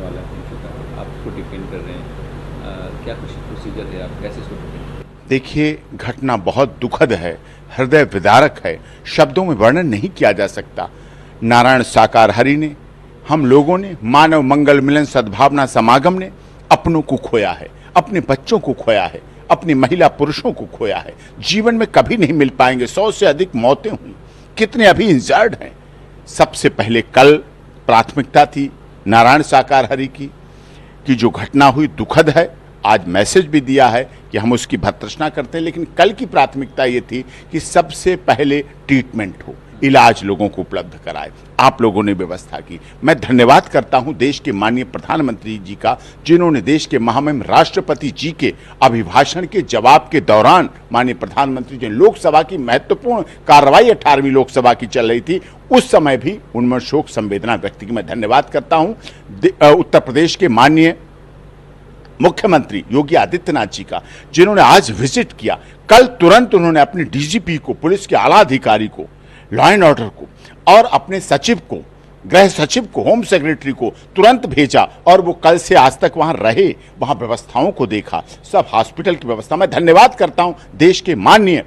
वाला हो चुका है, आप इसको डिफेंड कर रहे हैं, क्या कुछ प्रोसीजर है, आप कैसे इसको डिफेंड? देखिए, घटना बहुत दुखद है, हृदय विदारक है, शब्दों में वर्णन नहीं किया जा सकता। नारायण साकार हरि ने, हम लोगों ने, मानव मंगल मिलन सद्भावना समागम ने अपनों को खोया है, अपने बच्चों को खोया है, अपनी महिला पुरुषों को खोया है। जीवन में कभी नहीं मिल पाएंगे। 100 से अधिक मौतें हुई, कितने अभी इंजर्ड हैं। सबसे पहले कल प्राथमिकता थी नारायण साकार हरि की, कि जो घटना हुई दुखद है। आज मैसेज भी दिया है कि हम उसकी भर्त्सना करते हैं, लेकिन कल की प्राथमिकता ये थी कि सबसे पहले ट्रीटमेंट हो, इलाज लोगों को उपलब्ध कराए। आप लोगों ने व्यवस्था की। मैं धन्यवाद करता हूं देश के माननीय प्रधानमंत्री जी का, जिन्होंने देश के महामहिम राष्ट्रपति जी के अभिभाषण के जवाब के दौरान माननीय प्रधानमंत्री जी, लोकसभा की महत्वपूर्ण कार्रवाई 18वीं लोकसभा की चल रही थी, उस समय भी उनमें शोक संवेदना व्यक्त की। मैं धन्यवाद करता हूं उत्तर प्रदेश के माननीय मुख्यमंत्री योगी आदित्यनाथ जी का, जिन्होंने आज विजिट किया। कल तुरंत उन्होंने अपने डीजीपी को, पुलिस के आला अधिकारी को, लॉ एंड ऑर्डर को और अपने सचिव को, गृह सचिव को, होम सेक्रेटरी को तुरंत भेजा और वो कल से आज तक वहां रहे, वहां व्यवस्थाओं को देखा, सब हॉस्पिटल की व्यवस्था। मैं धन्यवाद करता हूं देश के माननीय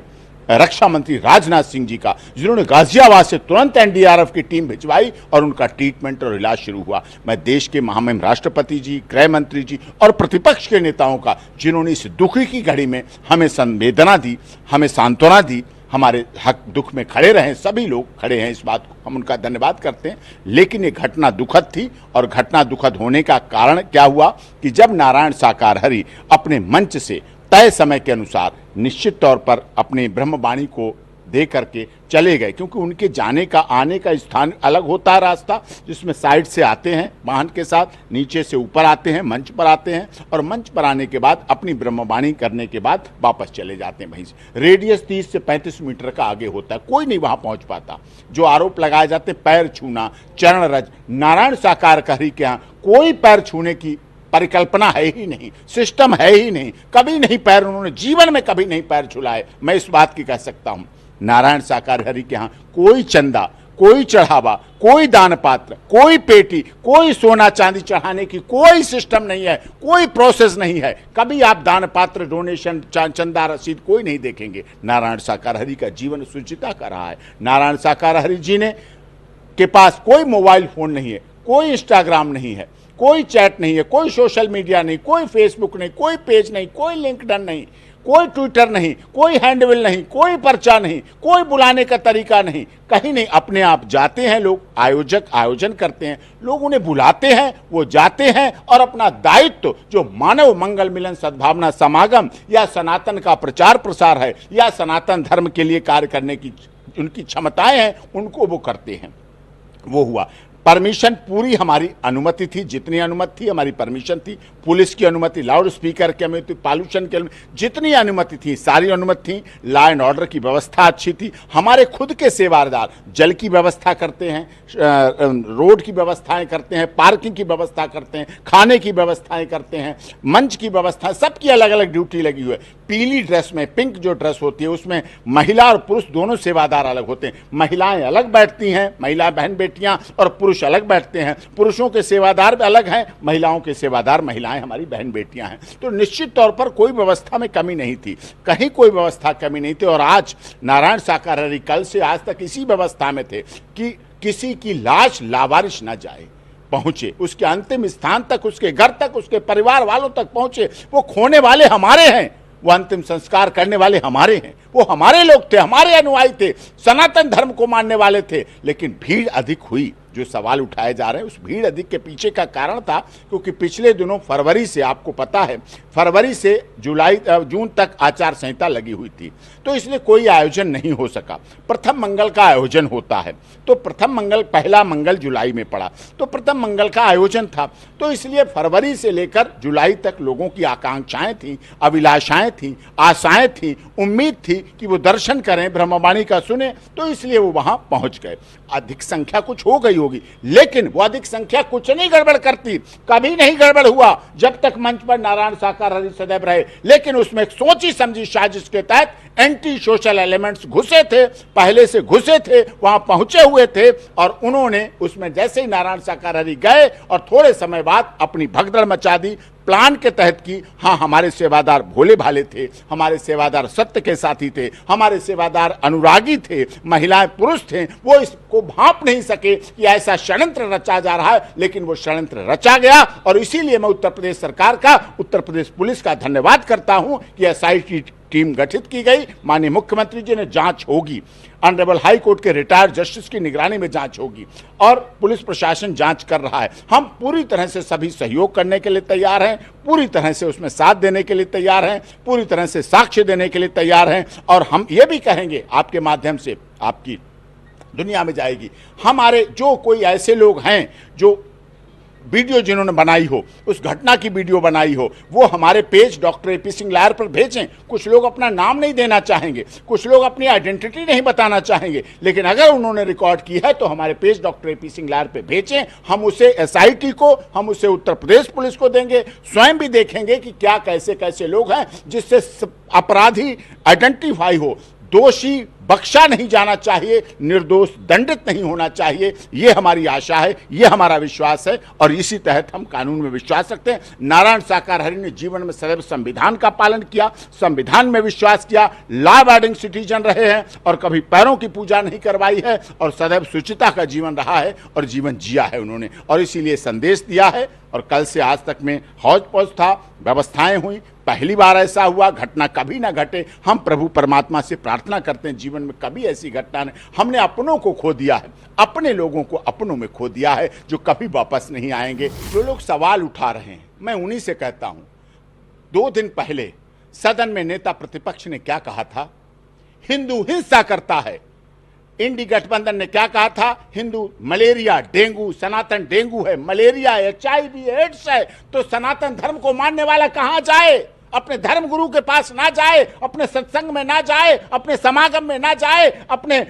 रक्षा मंत्री राजनाथ सिंह जी का, जिन्होंने गाजियाबाद से तुरंत एनडीआरएफ की टीम भिजवाई और उनका ट्रीटमेंट और इलाज शुरू हुआ। मैं देश के महामहिम राष्ट्रपति जी, गृह मंत्री जी और प्रतिपक्ष के नेताओं का, जिन्होंने इस दुखी की घड़ी में हमें संवेदना दी, हमें सांत्वना दी, हमारे हक दुख में खड़े रहे। सभी लोग खड़े हैं, इस बात को हम उनका धन्यवाद करते हैं। लेकिन ये घटना दुखद थी, और घटना दुखद होने का कारण क्या हुआ कि जब नारायण साकार हरि अपने मंच से तय समय के अनुसार निश्चित तौर पर अपनी ब्रह्मवाणी को दे करके चले गए, क्योंकि उनके जाने का, आने का स्थान अलग होता है, रास्ता जिसमें साइड से आते हैं वाहन के साथ, नीचे से ऊपर आते हैं, मंच पर आते हैं, और मंच पर आने के बाद अपनी ब्रह्मवाणी करने के बाद वापस चले जाते हैं। वहीं से रेडियस 30 से 35 मीटर का आगे होता है, कोई नहीं वहां पहुंच पाता। जो आरोप लगाए जाते, पैर छूना, चरण रज, नारायण साकार हरि के यहाँ कोई पैर छूने की परिकल्पना है ही नहीं, सिस्टम है ही नहीं। कभी नहीं पैर, उन्होंने जीवन में कभी नहीं पैर छुलाए। मैं इस बात की कह सकता हूं, नारायण साकार हरि के यहाँ कोई चंदा, कोई चढ़ावा, कोई दान पात्र, कोई पेटी, कोई सोना चांदी चढ़ाने की कोई सिस्टम नहीं है, कोई प्रोसेस नहीं है। कभी आप दान पात्र, डोनेशन, चंदा, रसीद कोई नहीं देखेंगे। नारायण साकार हरि का जीवन सुचिता का रहा है। नारायण साकार हरि जी ने के पास कोई मोबाइल फोन नहीं है, कोई इंस्टाग्राम नहीं है, कोई चैट नहीं है, कोई सोशल मीडिया नहीं, कोई फेसबुक नहीं, कोई पेज नहीं, कोई लिंक्डइन नहीं, कोई ट्विटर नहीं, कोई हैंडबिल नहीं, कोई पर्चा नहीं, कोई बुलाने का तरीका नहीं, कहीं नहीं। अपने आप जाते हैं लोग, आयोजक आयोजन करते हैं, लोग उन्हें बुलाते हैं, वो जाते हैं और अपना दायित्व, जो मानव मंगल मिलन सद्भावना समागम या सनातन का प्रचार प्रसार है, या सनातन धर्म के लिए कार्य करने की उनकी क्षमताएं हैं, उनको वो करते हैं। वो हुआ। परमिशन पूरी हमारी अनुमति थी, जितनी अनुमति थी हमारी परमिशन थी, पुलिस की अनुमति, लाउड स्पीकर की अनुमति, पॉल्यूशन की अनुमति, जितनी अनुमति थी सारी अनुमति थी। लॉ एंड ऑर्डर की व्यवस्था अच्छी थी। हमारे खुद के सेवादार जल की व्यवस्था करते हैं, रोड की व्यवस्थाएं करते हैं, पार्किंग की व्यवस्था करते हैं, खाने की व्यवस्थाएं करते हैं, मंच की व्यवस्था, सबकी अलग अलग ड्यूटी लगी हुई है। पीली ड्रेस में, पिंक जो ड्रेस होती है उसमें महिला और पुरुष दोनों सेवादार अलग होते हैं। महिलाएं अलग बैठती हैं, महिला बहन बेटियां, और पुरुष अलग बैठते हैं। पुरुषों के सेवादार भी अलग हैं, महिलाओं के सेवादार महिलाएं हमारी बहन बेटियां हैं। तो निश्चित तौर पर कोई व्यवस्था में कमी नहीं थी, कहीं कोई व्यवस्था कमी नहीं थी। और आज नारायण साकार हरि कल से आज तक इसी व्यवस्था में थे कि किसी की लाश लावारिश न जाए, पहुंचे उसके अंतिम स्थान तक, उसके घर तक, उसके परिवार वालों तक पहुंचे। वो खोने वाले हमारे हैं, वो अंतिम संस्कार करने वाले हमारे हैं, वो हमारे लोग थे, हमारे अनुयायी थे, सनातन धर्म को मानने वाले थे। लेकिन भीड़ अधिक हुई, जो सवाल उठाए जा रहे हैं उस भीड़ अधिक के पीछे का कारण था क्योंकि पिछले दिनों फरवरी से, आपको पता है, फरवरी से जून तक आचार संहिता लगी हुई थी, तो इसलिए कोई आयोजन नहीं हो सका। प्रथम मंगल का आयोजन होता है, तो प्रथम मंगल, पहला मंगल जुलाई में पड़ा, तो प्रथम मंगल का आयोजन था, तो इसलिए फरवरी से लेकर जुलाई तक लोगों की आकांक्षाएं थी, अभिलाषाएं थी, आशाएं थी, उम्मीद थी कि वो दर्शन करें, ब्रह्मवाणी का सुने, तो इसलिए वो वहां पहुंच गए। अधिक संख्या कुछ हो गई होगी, लेकिन वो अधिक संख्या कुछ नहीं गड़बड़ करती, कभी नहीं गड़बड़ हुआ जब तक मंच पर नारायण शाकाहारी सदैव रहे। लेकिन उसमें एक सोची समझी साजिश के तहत एंटी सोशल एलिमेंट्स घुसे थे, पहले से घुसे थे, वहां पहुंचे हुए थे, और उन्होंने उसमें जैसे ही नारायण शाकाहारी गए और थोड़े समय बाद अपनी भगदड़ मचा दी, प्लान के तहत की। हाँ, हमारे सेवादार भोले भाले थे, हमारे सेवादार सत्य के साथी थे, हमारे सेवादार अनुरागी थे, महिलाएं पुरुष थे, वो इसको भांप नहीं सके कि ऐसा षड्यंत्र रचा जा रहा है, लेकिन वो षड्यंत्र रचा गया। और इसीलिए मैं उत्तर प्रदेश सरकार का, उत्तर प्रदेश पुलिस का धन्यवाद करता हूं कि एसआईटी टीम गठित की गई। माननीय मुख्यमंत्री जी ने जांच होगी, ऑनरेबल हाई कोर्ट के रिटायर्ड जस्टिस की निगरानी में जांच होगी, और पुलिस प्रशासन जांच कर रहा है। हम पूरी तरह से सभी सहयोग करने के लिए तैयार हैं, पूरी तरह से उसमें साथ देने के लिए तैयार हैं, पूरी तरह से साक्ष्य देने के लिए तैयार हैं। और हम ये भी कहेंगे, आपके माध्यम से आपकी दुनिया में जाएगी, हमारे जो कोई ऐसे लोग हैं जो वीडियो जिन्होंने बनाई हो, उस घटना की वीडियो बनाई हो, वो हमारे page doctor AP Singh lawyer पर भेजें। कुछ लोग अपना नाम नहीं देना चाहेंगे, कुछ लोग अपनी आइडेंटिटी नहीं बताना चाहेंगे, लेकिन अगर उन्होंने रिकॉर्ड की है तो हमारे page doctor AP Singh lawyer पर भेजें। हम उसे एसआईटी को, हम उसे उत्तर प्रदेश पुलिस को देंगे, स्वयं भी देखेंगे कि क्या कैसे कैसे लोग हैं, जिससे अपराधी आइडेंटिफाई हो। दोषी बख्शा नहीं जाना चाहिए, निर्दोष दंडित नहीं होना चाहिए, ये हमारी आशा है, ये हमारा विश्वास है, और इसी तहत हम कानून में विश्वास रखते हैं। नारायण शाकाहारी ने जीवन में सदैव संविधान का पालन किया, संविधान में विश्वास किया, लॉ अबाइडिंग सिटीजन रहे हैं, और कभी पैरों की पूजा नहीं करवाई है, और सदैव शुचिता का जीवन रहा है और जीवन जिया है उन्होंने, और इसीलिए संदेश दिया है। और कल से आज तक में हौज पौज था, व्यवस्थाएं हुई, पहली बार ऐसा हुआ, घटना कभी ना घटे। हम प्रभु परमात्मा से प्रार्थना करते हैं जीवन में कभी ऐसी घटना नहीं। हमने अपनों को खो दिया है, अपने लोगों को अपनों में खो दिया है, जो कभी वापस नहीं आएंगे। जो लोग सवाल उठा रहे हैं, मैं उन्हीं से कहता हूं, 2 दिन पहले सदन में नेता प्रतिपक्ष ने क्या कहा था? हिंदू हिंसा करता है। इंडी गठबंधन ने क्या कहा था? हिंदू मलेरिया, डेंगू, सनातन डेंगू है, मलेरिया, HIV, एड्स है, तो सनातन धर्म को मानने वाला कहां जाए? अपने धर्म गुरु के पास ना जाए, अपने सत्संग में ना जाए, अपने समागम में ना जाए, अपने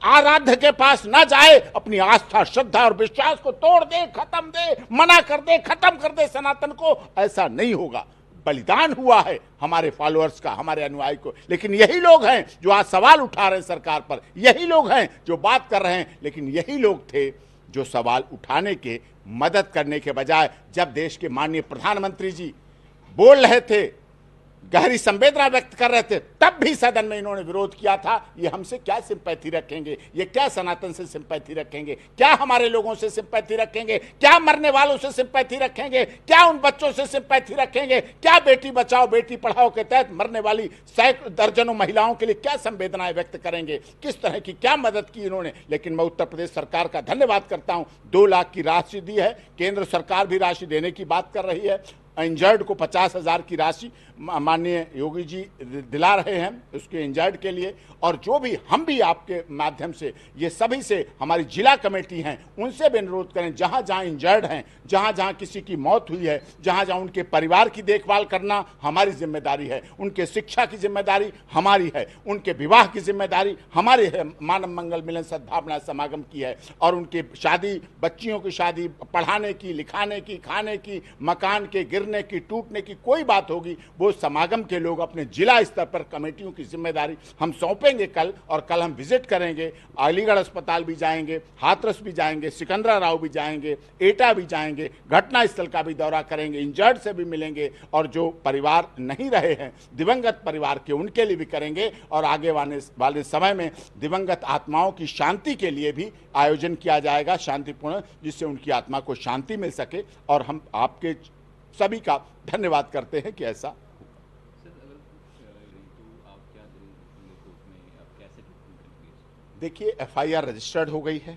आराध्य के पास ना जाए, अपनी आस्था, श्रद्धा और विश्वास को तोड़ दे, खत्म दे, मना कर दे, खत्म कर दे सनातन को। ऐसा नहीं होगा। बलिदान हुआ है हमारे फॉलोअर्स का, हमारे अनुयायी को, लेकिन यही लोग हैं जो आज सवाल उठा रहे हैं सरकार पर, यही लोग हैं जो बात कर रहे हैं, लेकिन यही लोग थे जो सवाल उठाने के, मदद करने के बजाय, जब देश के माननीय प्रधानमंत्री जी बोल रहे थे, गहरी संवेदना व्यक्त कर रहे थे, तब भी सदन में इन्होंने विरोध किया था। ये हमसे क्या सिंपैथी रखेंगे? ये क्या सनातन से सिंपैथी रखेंगे? क्या हमारे लोगों से सिंपैथी रखेंगे? क्या मरने वालों से सिंपैथी रखेंगे? क्या उन बच्चों से सिंपैथी रखेंगे? क्या बेटी बचाओ बेटी पढ़ाओ के तहत मरने वाली सैकड़ों दर्जनों महिलाओं के लिए क्या संवेदनाएं व्यक्त करेंगे? किस तरह की क्या मदद की इन्होंने? लेकिन मैं उत्तर प्रदेश सरकार का धन्यवाद करता हूं, 2 लाख की राशि दी है, केंद्र सरकार भी राशि देने की बात कर रही है। इंजर्ड को 50,000 की राशि माननीय योगी जी दिला रहे हैं उसके इंजर्ड के लिए। और जो भी हम भी आपके माध्यम से ये सभी से, हमारी जिला कमेटी हैं, उनसे भी अनुरोध करें, जहां जहां इंजर्ड हैं, जहां जहां किसी की मौत हुई है, जहां जहां उनके परिवार की देखभाल करना हमारी जिम्मेदारी है, उनके शिक्षा की जिम्मेदारी हमारी है, उनके विवाह की जिम्मेदारी हमारी है, मानव मंगल मिलन सद्भावना समागम की है, और उनकी शादी, बच्चियों की शादी, पढ़ाने की, लिखाने की, खाने की, मकान के गिरने की, टूटने की कोई बात होगी, वो समागम के लोग अपने जिला स्तर पर कमेटियों की जिम्मेदारी हम सौंपेंगे कल। और कल हम विजिट करेंगे, अलीगढ़ अस्पताल भी जाएंगे, हाथरस भी जाएंगे, सिकंदराराव भी जाएंगे, एटा भी जाएंगे, घटना स्थल का भी दौरा करेंगे, इंजर्ड से भी मिलेंगे, और जो परिवार नहीं रहे हैं दिवंगत परिवार के, उनके लिए भी करेंगे। और आगे वाले समय में दिवंगत आत्माओं की शांति के लिए भी आयोजन किया जाएगा शांतिपूर्ण, जिससे उनकी आत्मा को शांति मिल सके। और हम आपके सभी का धन्यवाद करते हैं कि ऐसा। देखिए, FIR रजिस्टर्ड हो गई है,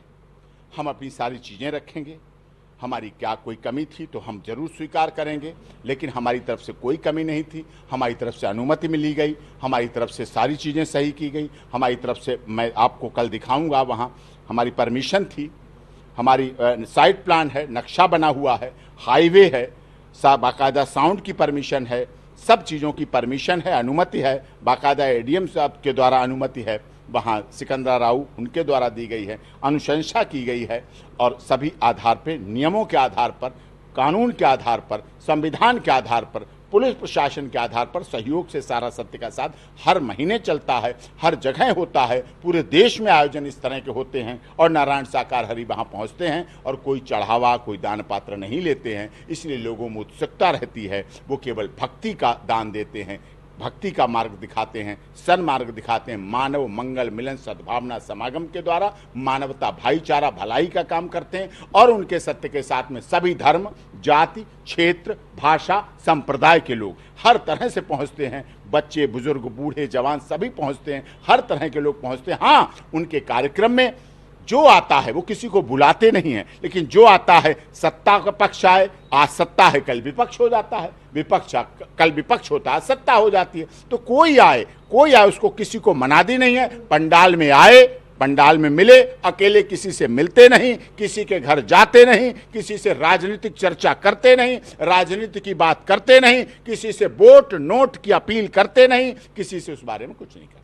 हम अपनी सारी चीज़ें रखेंगे। हमारी क्या कोई कमी थी तो हम जरूर स्वीकार करेंगे, लेकिन हमारी तरफ से कोई कमी नहीं थी। हमारी तरफ से अनुमति मिली गई, हमारी तरफ से सारी चीज़ें सही की गई, हमारी तरफ से, मैं आपको कल दिखाऊंगा, वहाँ हमारी परमिशन थी, हमारी साइट प्लान है, नक्शा बना हुआ है, हाईवे है, बाकायदा साउंड की परमिशन है, सब चीज़ों की परमिशन है, अनुमति है, बाकायदा ADM साहब के द्वारा अनुमति है। वहाँ सिकंदरा राव उनके द्वारा दी गई है, अनुशंसा की गई है और सभी आधार पर, नियमों के आधार पर, कानून के आधार पर, संविधान के आधार पर, पुलिस प्रशासन के आधार पर सहयोग से सारा सत्य का साथ हर महीने चलता है, हर जगह होता है, पूरे देश में आयोजन इस तरह के होते हैं और नारायण साकार हरि वहाँ पहुँचते हैं और कोई चढ़ावा, कोई दान पात्र नहीं लेते हैं। इसलिए लोगों में उत्सुकता रहती है, वो केवल भक्ति का दान देते हैं, भक्ति का मार्ग दिखाते हैं, सन्मार्ग दिखाते हैं। मानव मंगल मिलन सद्भावना समागम के द्वारा मानवता, भाईचारा, भलाई का काम करते हैं और उनके सत्य के साथ में सभी धर्म, जाति, क्षेत्र, भाषा, संप्रदाय के लोग हर तरह से पहुंचते हैं। बच्चे, बुजुर्ग, बूढ़े, जवान सभी पहुंचते हैं, हर तरह के लोग पहुंचते हैं। हाँ, उनके कार्यक्रम में जो आता है वो किसी को बुलाते नहीं है, लेकिन जो आता है, सत्ता का पक्ष आए, आज सत्ता है कल विपक्ष हो जाता है, विपक्ष कल विपक्ष होता है, सत्ता हो जाती है। तो कोई आए उसको किसी को मनादी नहीं है। पंडाल में आए, पंडाल में मिले, अकेले किसी से मिलते नहीं, किसी के घर जाते नहीं, किसी से राजनीतिक चर्चा करते नहीं, राजनीति की बात करते नहीं, किसी से वोट नोट की अपील करते नहीं, किसी से उस बारे में कुछ नहीं करते।